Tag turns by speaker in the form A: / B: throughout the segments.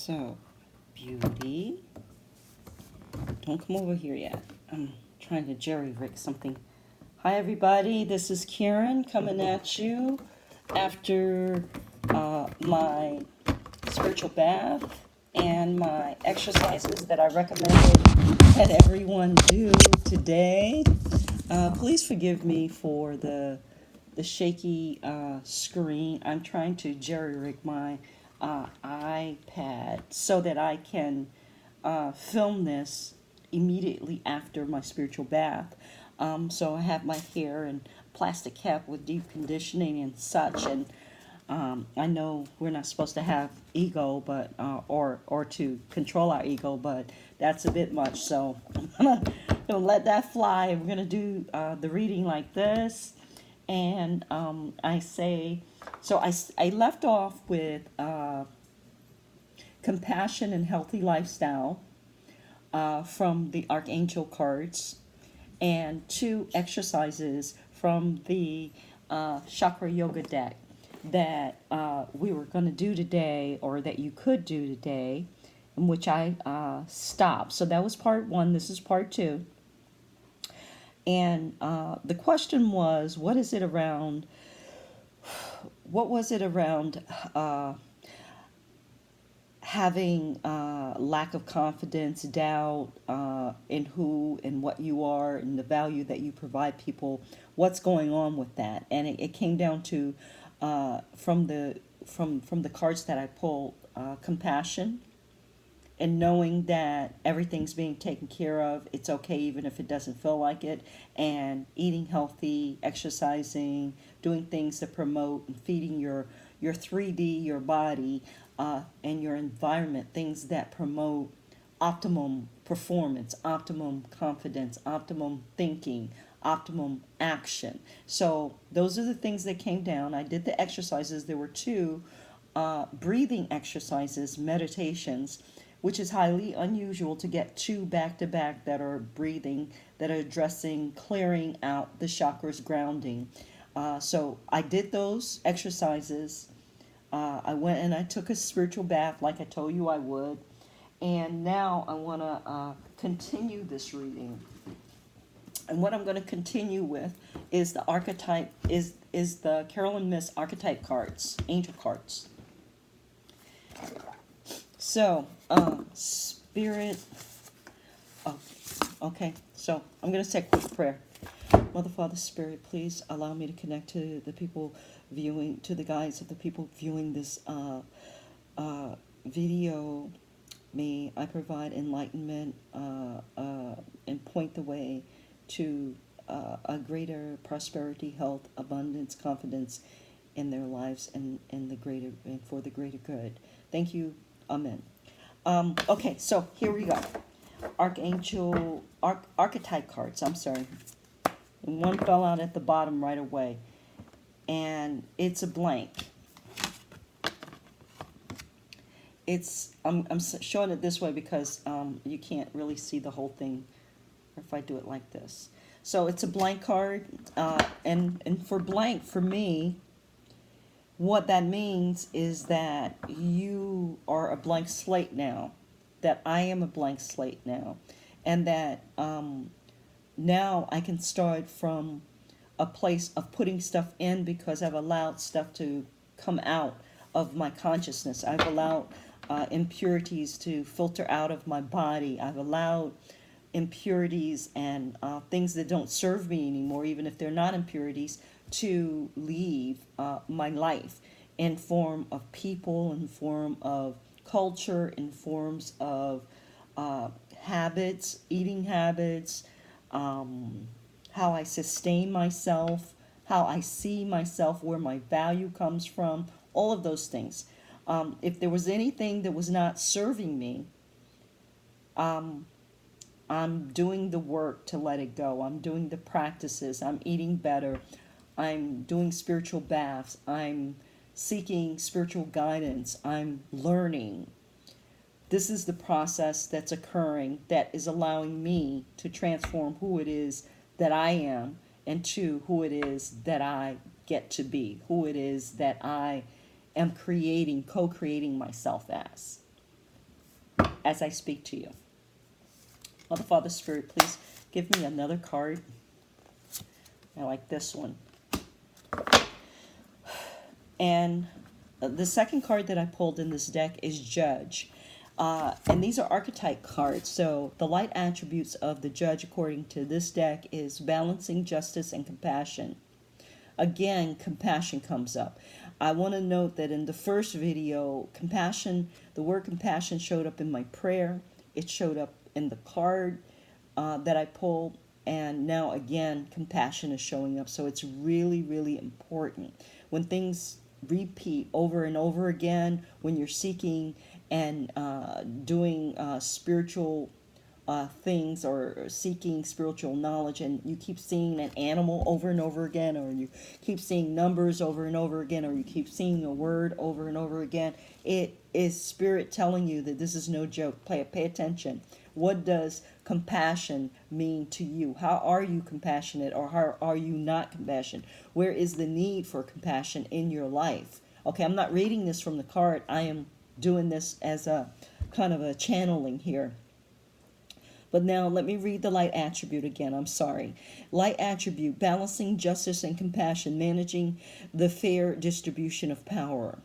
A: So, beauty. Don't come over here yet. I'm trying to jerry-rig something. Hi, everybody. This is Karen coming at you after my spiritual bath and my exercises that I recommended that everyone do today. Please forgive me for the shaky screen. I'm trying to jerry-rig my iPad so that I can film this immediately after my spiritual bath. So I have my hair and plastic cap with deep conditioning and such. And I know we're not supposed to have ego, but or to control our ego, but that's a bit much. So I'm gonna let that fly. We're gonna do the reading like this, and I say, so I left off with compassion and healthy lifestyle from the Archangel cards, and two exercises from the Chakra Yoga deck that we were going to do today, or that you could do today, in which I stopped. So that was part one. This is part two. And the question was, what was it around having lack of confidence, doubt in who and what you are and the value that you provide people? What's going on with that? And it came down to from the cards that I pulled, compassion, and knowing that everything's being taken care of. It's okay even if it doesn't feel like it. And eating healthy, exercising, doing things that promote and feeding your 3D, your body, and your environment, things that promote optimum performance, optimum confidence, optimum thinking, optimum action. So those are the things that came down. I did the exercises. There were two breathing exercises, meditations, which is highly unusual to get two back to back that are breathing, that are addressing clearing out the chakras, grounding. So I did those exercises. I went and I took a spiritual bath like I told you I would. And now I want to continue this reading. And what I'm going to continue with is the archetype, is the Carolyn Miss archetype cards, angel cards. So, spirit. Oh, okay. So I'm going to say a quick prayer. Mother, Father, Spirit, please allow me to connect to the people viewing, to the guides of the people viewing this video. May I provide enlightenment and point the way to a greater prosperity, health, abundance, confidence in their lives, and the greater, and for the greater good. Thank you. Amen. Okay, so here we go. Archetype cards. I'm sorry. And one fell out at the bottom right away, and it's a blank. I'm showing it this way because you can't really see the whole thing if I do it like this. So it's a blank card, and for blank, for me, what that means is that you are a blank slate now, that I am a blank slate now, and that now I can start from a place of putting stuff in because I've allowed stuff to come out of my consciousness. I've allowed impurities to filter out of my body. I've allowed impurities and things that don't serve me anymore, even if they're not impurities, to leave my life in form of people, in form of culture, in forms of habits, eating habits, how I sustain myself, how I see myself, where my value comes from, all of those things. If there was anything that was not serving me, I'm doing the work to let it go. I'm doing the practices. I'm eating better. I'm doing spiritual baths. I'm seeking spiritual guidance. I'm learning. This is the process that's occurring that is allowing me to transform who it is that I am into who it is that I get to be, who it is that I am creating, co-creating myself as. as I speak to you. Mother, Father, Spirit, please give me another card. I like this one. And the second card that I pulled in this deck is Judge. And these are archetype cards. So the light attributes of the Judge, according to this deck, is balancing justice and compassion. Again, compassion comes up. I want to note that in the first video, compassion, the word compassion showed up in my prayer. It showed up in the card that I pulled. And now again, compassion is showing up. So it's really, really important. When things repeat over and over again, when you're seeking and doing spiritual things or seeking spiritual knowledge, and you keep seeing an animal over and over again, or you keep seeing numbers over and over again, or you keep seeing a word over and over again, it is spirit telling you that this is no joke. Pay attention. What does compassion mean to you? How are you compassionate, or how are you not compassionate? Where is the need for compassion in your life? Okay, I'm not reading this from the card. I am doing this as a kind of a channeling here. But now let me read the light attribute again. I'm sorry. Light attribute, balancing justice and compassion, managing the fair distribution of power.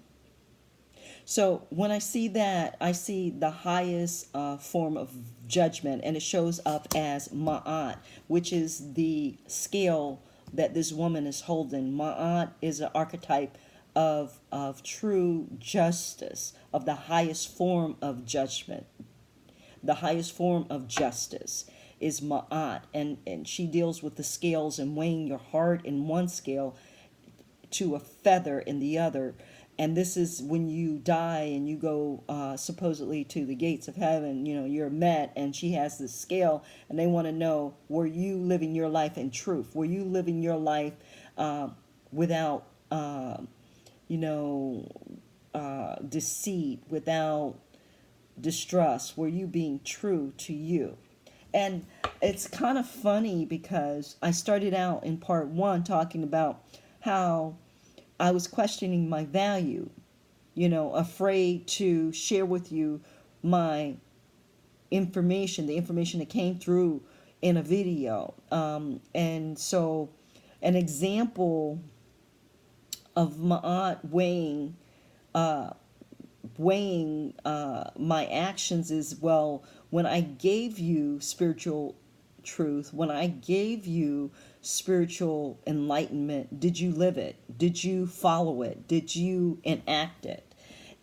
A: So when I see that, I see the highest form of judgment, and it shows up as Ma'at, which is the scale that this woman is holding. Ma'at is an archetype of true justice, of the highest form of judgment. The highest form of justice is Ma'at, and she deals with the scales and weighing your heart in one scale to a feather in the other. And this is when you die and you go supposedly to the gates of heaven, you're met, and she has this scale, and they want to know, were you living your life in truth? Were you living your life without, deceit, without distrust? Were you being true to you? And it's kind of funny because I started out in part one talking about how I was questioning my value, afraid to share with you my information, the information that came through in a video. And so an example of Ma'at weighing my actions is, well, when I gave you spiritual truth, when I gave you spiritual enlightenment, did you live it? Did you follow it? Did you enact it?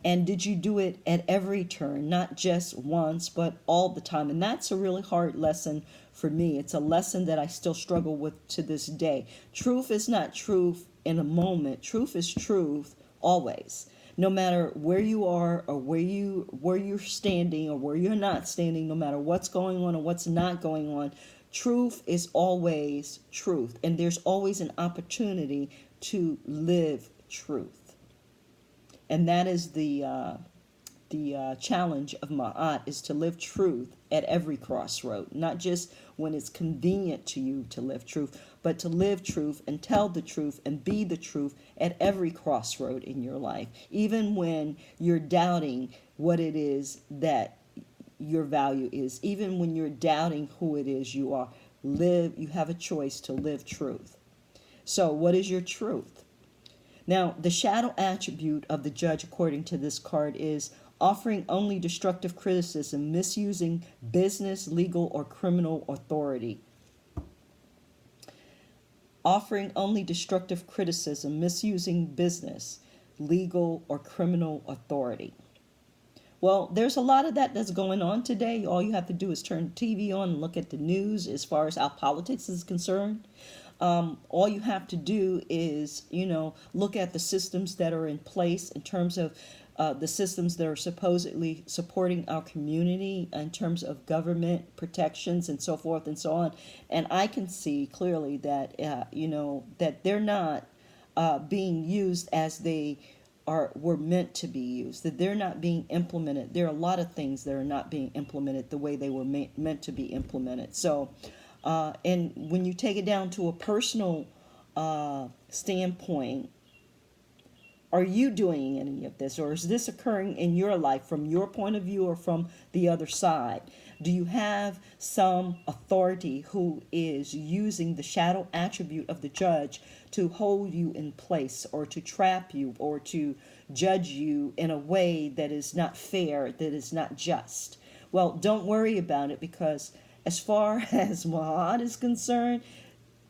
A: And did you do it at every turn, not just once, but all the time? And that's a really hard lesson for me. It's a lesson that I still struggle with to this day. Truth is not truth in a moment. Truth is truth always. No matter where you are, or where you're standing, or where you're not standing, no matter what's going on or what's not going on, truth is always truth. And there's always an opportunity to live truth. And that is the challenge of Ma'at, is to live truth at every crossroad, not just when it's convenient to you to live truth, but to live truth and tell the truth and be the truth at every crossroad in your life, even when you're doubting what it is that your value is, even when you're doubting who it is you are. You have a choice to live truth. So what is your truth? Now, the shadow attribute of the Judge, according to this card, is offering only destructive criticism, misusing business, legal, or criminal authority. Offering only destructive criticism, misusing business, legal, or criminal authority. Well, there's a lot of that's going on today. All you have to do is turn the TV on and look at the news as far as how politics is concerned. All you have to do is, look at the systems that are in place in terms of the systems that are supposedly supporting our community in terms of government protections and so forth and so on. And I can see clearly that, that they're not being used as they were meant to be used, that they're not being implemented. There are a lot of things that are not being implemented the way they were meant to be implemented. So, and when you take it down to a personal standpoint, Are you doing any of this, or is this occurring in your life from your point of view or from the other side? Do you have some authority who is using the shadow attribute of the judge to hold you in place, or to trap you, or to judge you in a way that is not fair, that is not just? Well, don't worry about it, because as far as Mahad is concerned,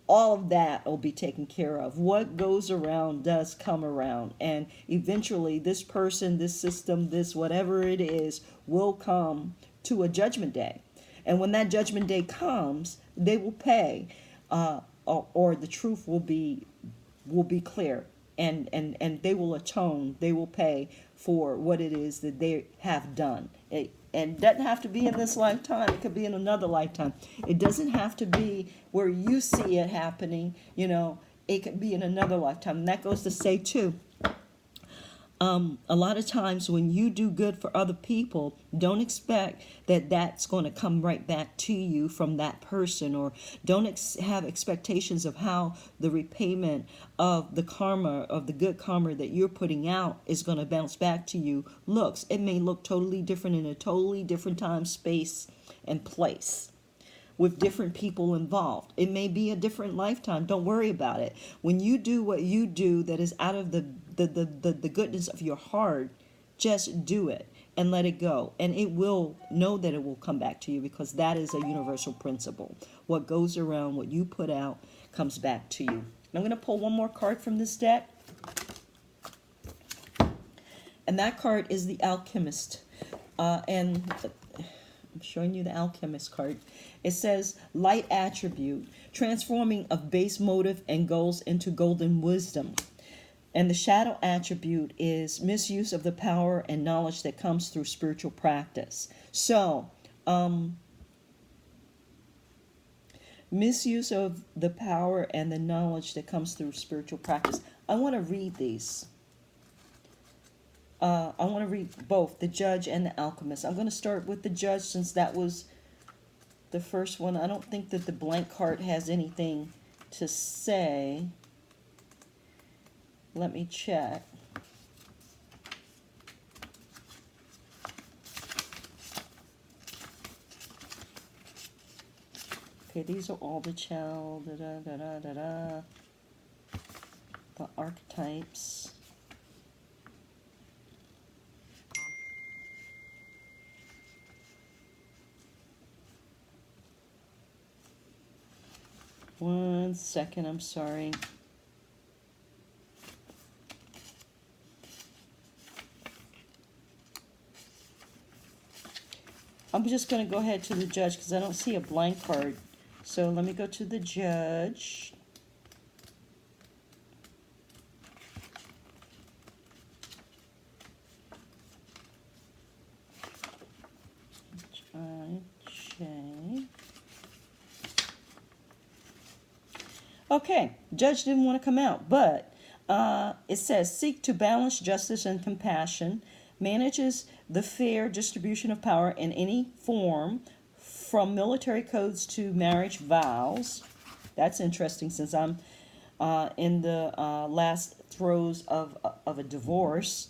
A: all of that will be taken care of. What goes around does come around. And eventually, this person, this system, this whatever it is, will come to a judgment day. And when that judgment day comes, they will pay, or the truth will be clear. And they will atone, they will pay for what it is that they have done. And it doesn't have to be in this lifetime. It could be in another lifetime. It doesn't have to be where you see it happening. It could be in another lifetime. And that goes to say, too, a lot of times when you do good for other people, don't expect that that's going to come right back to you from that person, or don't have expectations of how the repayment of the karma, of the good karma that you're putting out, is going to bounce back to you. It may look totally different in a totally different time, space, and place, with different people involved. It may be a different lifetime. Don't worry about it. When you do what you do that is out of the goodness of your heart, just do it and let it go. And it will know that it will come back to you, because that is a universal principle. What goes around, what you put out, comes back to you. And I'm going to pull one more card from this deck. And that card is the Alchemist. And I'm showing you the Alchemist card. It says, light attribute, transforming of base motive and goals into golden wisdom. And the shadow attribute is misuse of the power and knowledge that comes through spiritual practice. So, misuse of the power and the knowledge that comes through spiritual practice. I want to read these. I want to read both the Judge and the Alchemist. I'm going to start with the Judge, since that was the first one. I don't think that the blank card has anything to say. Let me check. Okay, these are all the the archetypes. One second, I'm sorry. I'm just going to go ahead to the Judge, because I don't see a blank card. So let me go to the Judge. Okay, Judge didn't want to come out, but it says, seek to balance justice and compassion, manages the fair distribution of power in any form, from military codes to marriage vows. That's interesting, since I'm in the last throes of a divorce.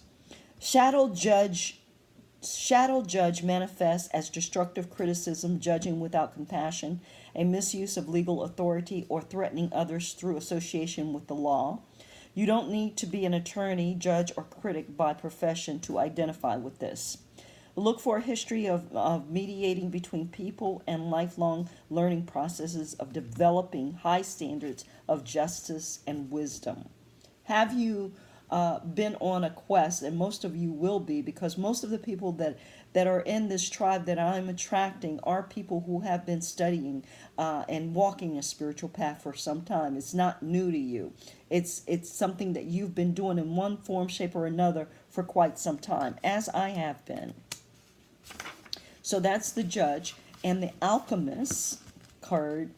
A: Shadow judge manifests as destructive criticism, judging without compassion, a misuse of legal authority, or threatening others through association with the law. You don't need to be an attorney, judge, or critic by profession to identify with this. Look for a history of mediating between people and lifelong learning processes of developing high standards of justice and wisdom. Have you been on a quest? And most of you will be, because most of the people that are in this tribe that I'm attracting are people who have been studying and walking a spiritual path for some time. It's not new to you. It's something that you've been doing in one form, shape, or another for quite some time, as I have been. So that's the Judge. And the Alchemist card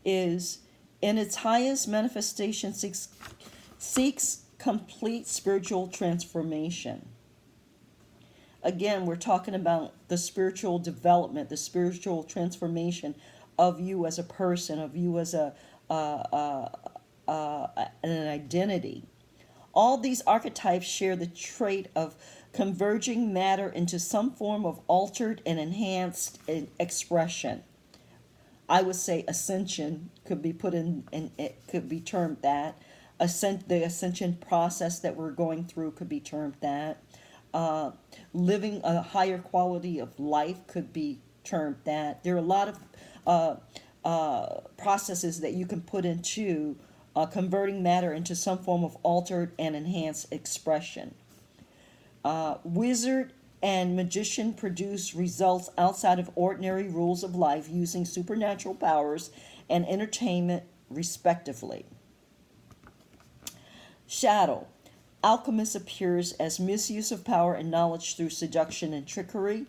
A: is, in its highest manifestation, seeks complete spiritual transformation. Again, we're talking about the spiritual development, the spiritual transformation of you as a person, of you as a an identity. All these archetypes share the trait of converging matter into some form of altered and enhanced expression. I would say ascension could be put in, and it could be termed that. The ascension process that we're going through could be termed that. Uh, Living a higher quality of life could be termed that. There are a lot of processes that you can put into converting matter into some form of altered and enhanced expression. Wizard and magician produce results outside of ordinary rules of life using supernatural powers and entertainment, respectively. Shadow. Alchemist appears as misuse of power and knowledge through seduction and trickery.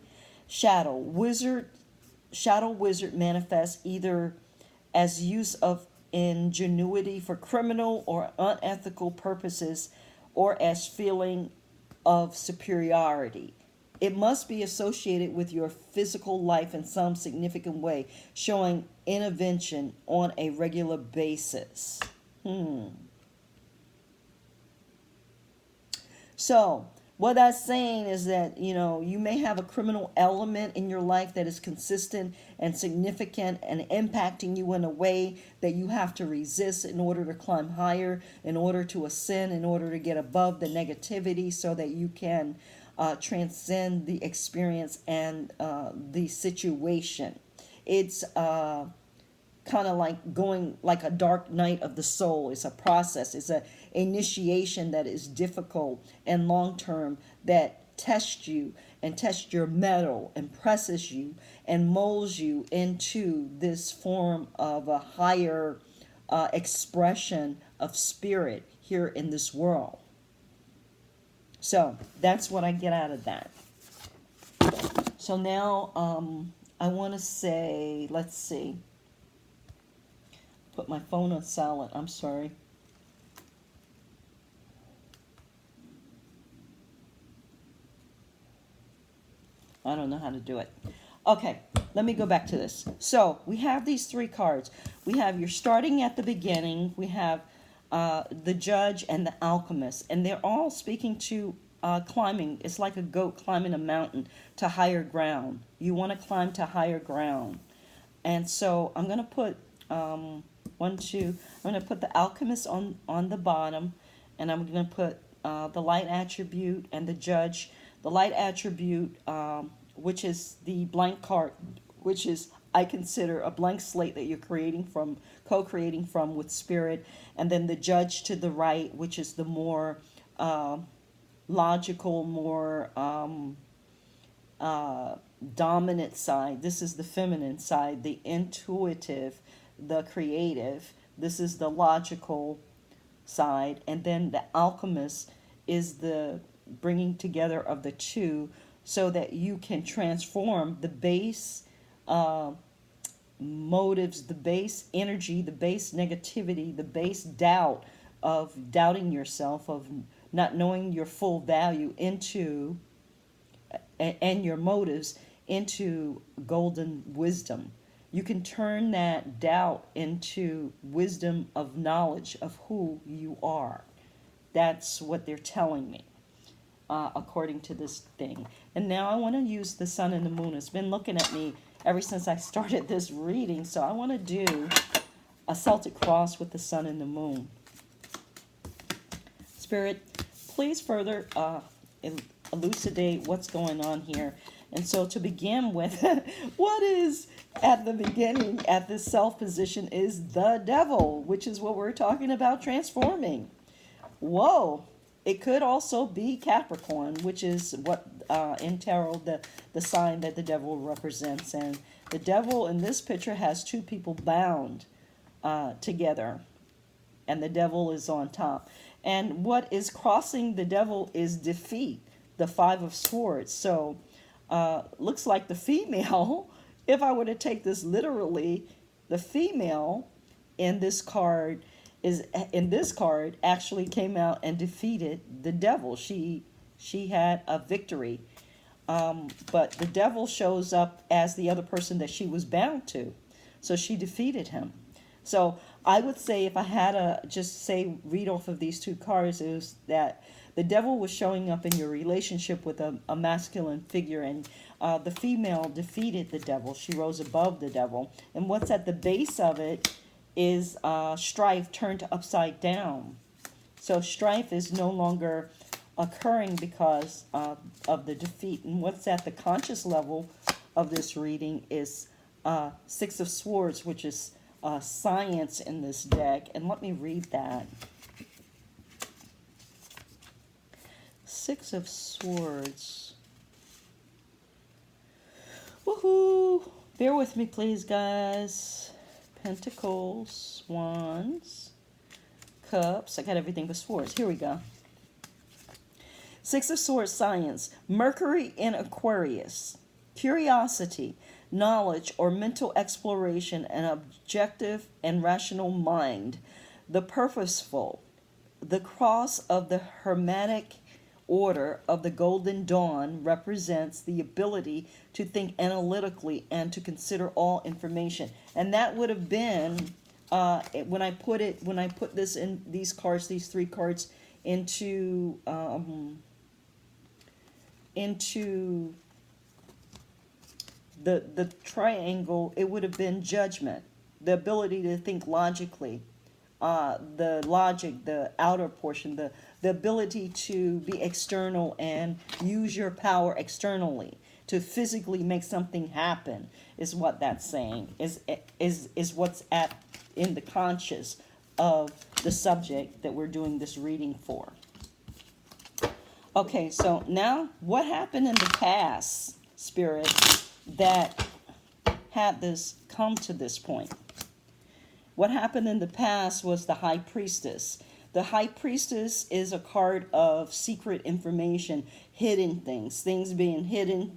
A: Shadow wizard manifests either as use of ingenuity for criminal or unethical purposes or as feeling of superiority. It must be associated with your physical life in some significant way, showing intervention on a regular basis. So, what that's saying is that, you may have a criminal element in your life that is consistent and significant and impacting you in a way that you have to resist in order to climb higher, in order to ascend, in order to get above the negativity so that you can transcend the experience and the situation. It's kind of like going like a dark night of the soul. It's a process. It's a initiation that is difficult and long term, that tests you and tests your mettle and presses you and molds you into this form of a higher expression of spirit here in this world. So that's what I get out of that. So now I want to say, let's see. Put my phone on silent. I'm sorry. I don't know how to do it. Okay, let me go back to this. So we have these three cards. We have you're starting at the beginning. We have the judge and the alchemist. And they're all speaking to climbing. It's like a goat climbing a mountain to higher ground. You want to climb to higher ground. And so I'm going to put... I'm going to put the alchemist on the bottom, and I'm going to put the light attribute and the judge. The light attribute, which is the blank card, which is, I consider, a blank slate that you're co-creating from with spirit. And then the judge to the right, which is the more logical, more dominant side. This is the feminine side, the intuitive, the creative. This is the logical side. And then the alchemist is the bringing together of the two so that you can transform the base motives, the base energy, the base negativity, the base doubt of doubting yourself, of not knowing your full value into, and your motives into golden wisdom. You can turn that doubt into wisdom of knowledge of who you are. That's what they're telling me, according to this thing. And now I want to use the sun and the moon. It's been looking at me ever since I started this reading. So I want to do a Celtic cross with the sun and the moon. Spirit, please further elucidate what's going on here. And so to begin with, what is at the beginning at this self position is the devil, which is what we're talking about transforming. Whoa. It could also be Capricorn, which is what in tarot the sign that the devil represents. And the devil in this picture has two people bound together, and the devil is on top. And what is crossing the devil is defeat, the Five of Swords. So looks like the female, if I were to take this literally, the female in this card actually came out and defeated the devil. She had a victory. But the devil shows up as the other person that she was bound to. So she defeated him. So I would say, if I had to just say, read off of these two cards, is that the devil was showing up in your relationship with a masculine figure, and the female defeated the devil. She rose above the devil. And what's at the base of it is strife turned upside down. So strife is no longer occurring because of the defeat. And what's at the conscious level of this reading is Six of Swords, which is science in this deck. And let me read that. Six of Swords. Woohoo! Bear with me, please, guys. Pentacles, Wands, Cups. I got everything but Swords. Here we go. Six of Swords, science. Mercury in Aquarius. Curiosity, knowledge or mental exploration, an objective and rational mind. The purposeful. The cross of the Hermetic order of the Golden Dawn represents the ability to think analytically and to consider all information. And that would have been when I put this in these cards, these three cards, into the triangle, it would have been judgment, the ability to think logically, the logic, the outer portion, the ability to be external and use your power externally to physically make something happen, is what that's saying, is what's in the conscious of the subject that we're doing this reading for. Okay, so now what happened in the past, Spirit, that had this come to this point? What happened in the past was the High Priestess. The High Priestess is a card of secret information, hidden things being hidden,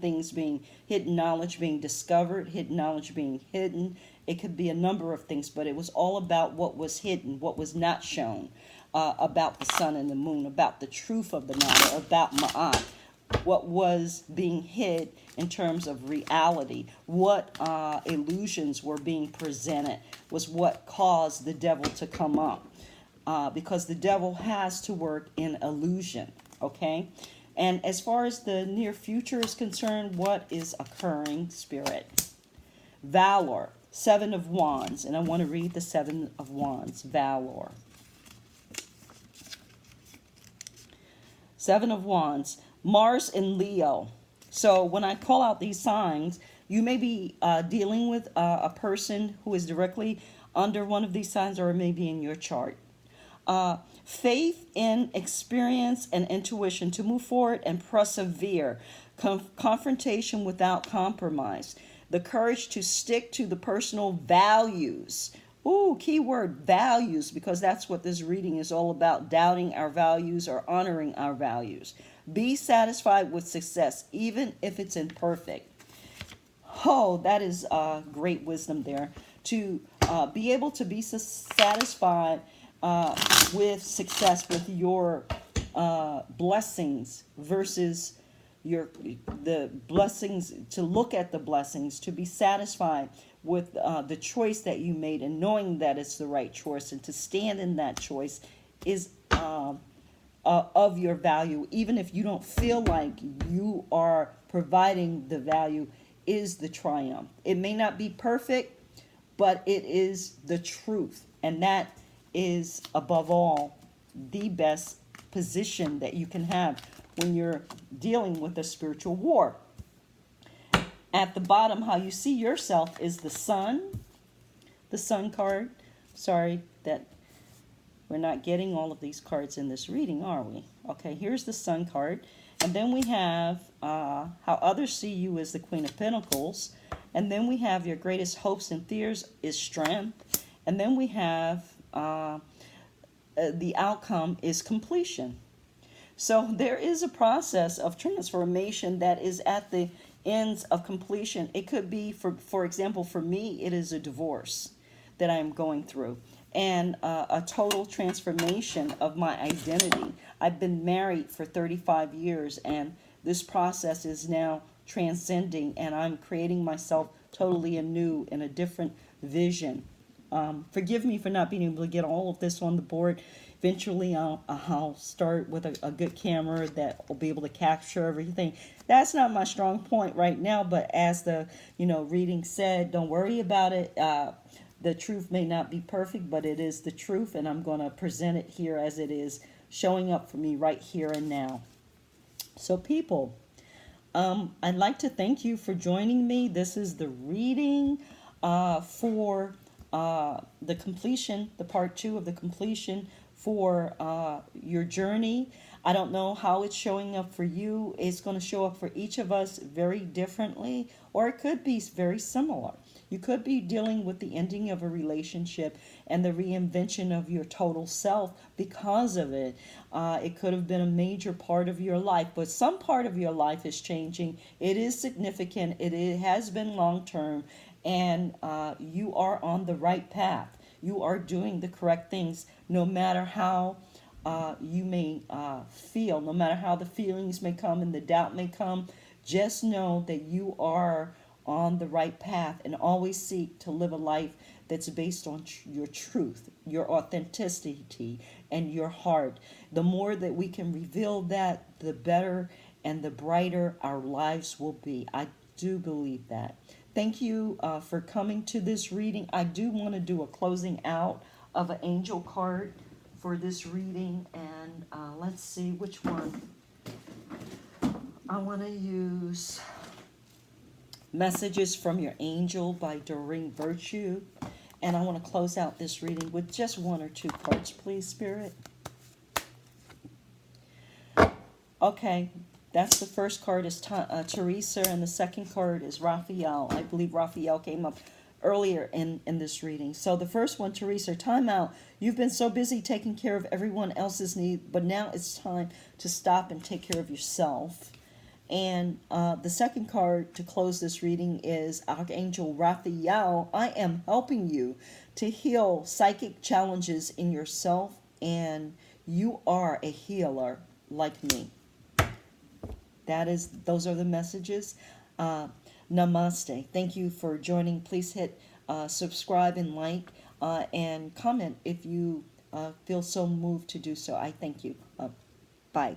A: knowledge being discovered, hidden knowledge being hidden. It could be a number of things, but it was all about what was hidden, what was not shown, about the sun and the moon, about the truth of the matter, about Ma'at, what was being hid in terms of reality, what illusions were being presented, was what caused the devil to come up. Because the devil has to work in illusion, okay? And as far as the near future is concerned, what is occurring, Spirit? Valor, Seven of Wands, and I want to read the Seven of Wands, Valor. Seven of Wands, Mars and Leo. So when I call out these signs, you may be dealing with a person who is directly under one of these signs, or maybe in your chart. Faith in experience and intuition to move forward and persevere. Confrontation without compromise. The courage to stick to the personal values. Ooh, key word, values, because that's what this reading is all about, doubting our values or honoring our values. Be satisfied with success, even if it's imperfect. Oh, that is great wisdom there. To be able to be satisfied with success, with your blessings versus the blessings, to look at the blessings, to be satisfied with the choice that you made and knowing that it's the right choice, and to stand in that choice is of your value, even if you don't feel like you are providing the value, is the triumph. It may not be perfect, but it is the truth, and that is above all the best position that you can have when you're dealing with a spiritual war. At the bottom, how you see yourself is the sun card. Sorry that we're not getting all of these cards in this reading, are we? Okay, here's the sun card. And then we have how others see you as the Queen of Pentacles. And then we have your greatest hopes and fears is strength. And then we have the outcome is completion. So there is a process of transformation that is at the ends of completion. It could be, for example, for me, it is a divorce that I'm going through, and a total transformation of my identity. I've been married for 35 years, and this process is now transcending, and I'm creating myself totally anew in a different vision Forgive me for not being able to get all of this on the board. Eventually, I'll start with a good camera that will be able to capture everything. That's not my strong point right now, but as the reading said, don't worry about it. The truth may not be perfect, but it is the truth, and I'm going to present it here as it is showing up for me right here and now. So, people, I'd like to thank you for joining me. This is the reading for the completion, the part 2 of the completion for your journey. I don't know how it's showing up for you. It's going to show up for each of us very differently, or it could be very similar. You could be dealing with the ending of a relationship and the reinvention of your total self because of it. It could have been a major part of your life, but some part of your life is changing. It is significant. It has been long term, and you are on the right path. You are doing the correct things, no matter how you may feel, no matter how the feelings may come and the doubt may come. Just know that you are on the right path, and always seek to live a life that's based on your truth, your authenticity, and your heart. The more that we can reveal that, the better and the brighter our lives will be. I do believe that. Thank you for coming to this reading. I do want to do a closing out of an angel card for this reading, and let's see which one. I want to use Messages from Your Angel by Doreen Virtue, and I want to close out this reading with just one or two cards, please, Spirit. Okay, that's the first card is Teresa, and the second card is Raphael. I believe Raphael came up earlier in this reading. So the first one, Teresa, time out. You've been so busy taking care of everyone else's needs, but now it's time to stop and take care of yourself. And the second card to close this reading is Archangel Raphael. I am helping you to heal psychic challenges in yourself, and you are a healer like me. Those are the messages. Namaste. Thank you for joining. Please hit subscribe and like and comment if you feel so moved to do so. I thank you. Bye.